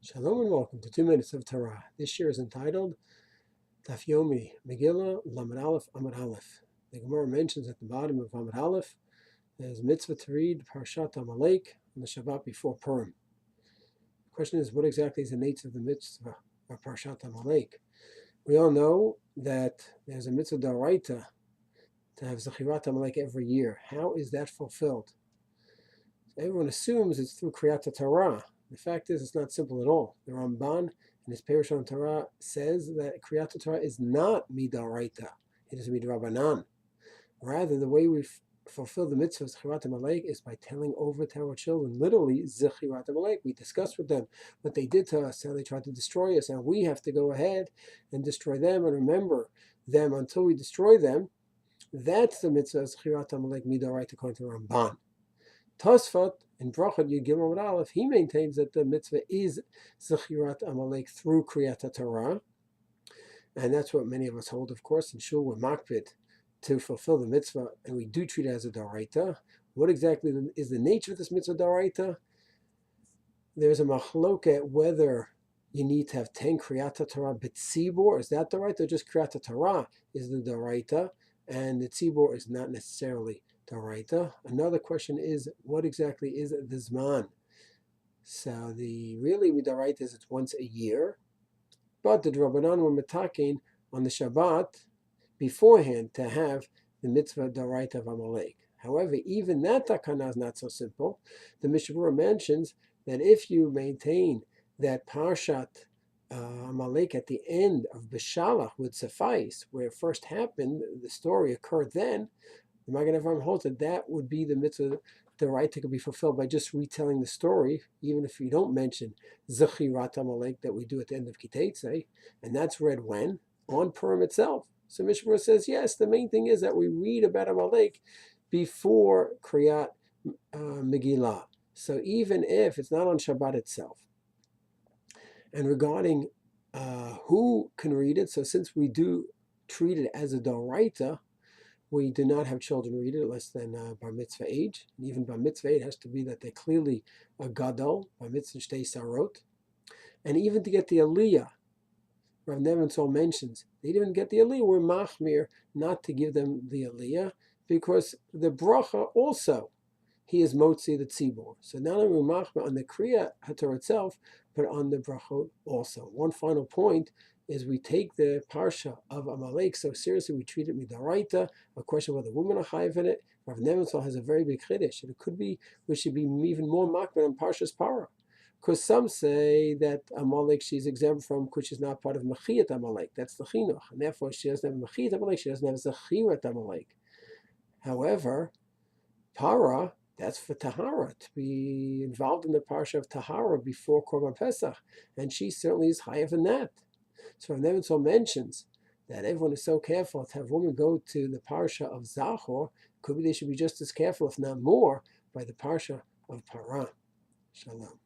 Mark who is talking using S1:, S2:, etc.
S1: Shalom and welcome to 2 Minutes of Torah. This year is entitled Daf Yomi, Megilla, Lamed Aleph, Amud Aleph. The Gemara mentions at the bottom of Amud Aleph, there's mitzvah to read Parshat Amalaik on the Shabbat before Purim. The question is, what exactly is the nature of the mitzvah of Parshat Amalaik? We all know that there's a mitzvah d'oraita to have Zechirat Amalaik every year. How is that fulfilled? Everyone assumes it's through Kriat Hatorah. The fact is, it's not simple at all. The Ramban in his Berachot Torah says that Kriat Hatorah is not midaraita; it is midrabanan. Rather, the way we fulfill the mitzvah of Zechirat Amalaik is by telling over to our children, literally Zechirat Amalaik. We discuss with them what they did to us, how they tried to destroy us, and we have to go ahead and destroy them and remember them until we destroy them. That's the mitzvah of Zechirat Amalaik midaraita according to Ramban. Tosfot in Berachot Yud Aleph, he maintains that the mitzvah is Zechirat Amalaik through Kriat Hatorah, and that's what many of us hold, of course. In Shul, we're makpid to fulfill the mitzvah, and we do treat it as a d'oraita. What exactly is the nature of this mitzvah d'oraita? There's a machloket whether you need to have 10 Kriat Hatorah b'tzibur, is that d'oraita, or just Kriat Hatorah is the d'oraita, and the tzibur is not necessarily d'oraita. Another question is, what exactly is the zman? So the really midaraita is it's once a year, but the Rabbanan were metakin on the Shabbat beforehand to have the mitzvah d'oraita of Amalek. However, even that takana is not so simple. The Mishnah mentions that if you maintain that Parshat Amalek at the end of Beshalach would suffice, where it first happened, the story occurred then, the Magen Avraham holds that would be the mitzvah d'oraita could be fulfilled by just retelling the story, even if you don't mention Zechirat Amalaik that we do at the end of Taizai, and that's read when? On Purim itself. So Mishnah says, yes, the main thing is that we read about Amalek before Kriat Megilla. So even if it's not on Shabbat itself. And regarding who can read it, so since we do treat it as a d'oraita, we do not have children read it less than bar mitzvah age. And even bar mitzvah age has to be that they're clearly a gadol, bar mitzvah shtei sarot. And even to get the Aliya, Rav Nevenzal mentions, they didn't get the Aliya, we're machmir not to give them the Aliya, because the bracha also, he is motzi the tzibur. So not only we're machmir on the Kriah Hatorah itself, but on the Berachot also. One final point is we take the parsha of Amalek so seriously, we treat it midaraita, a question whether women are chayiv in it. Rav Nevenzal has a very big chiddush, and it could be we should be even more makbid on Parshas Para, because some say that Amalek she's exempt from because she's not part of Mechiyat Amalek. That's the chinuch, and therefore she doesn't have Mechiyat Amalek. She doesn't have Zechirat Amalek. However, Para, that's for Tahara, to be involved in the parsha of Tahara before Korban Pesach, and she certainly is higher than that. So Rav Nevenzal mentions that everyone is so careful to have women go to the Parsha of Zachor. Could be they should be just as careful, if not more, by the Parsha of Parah. Shalom.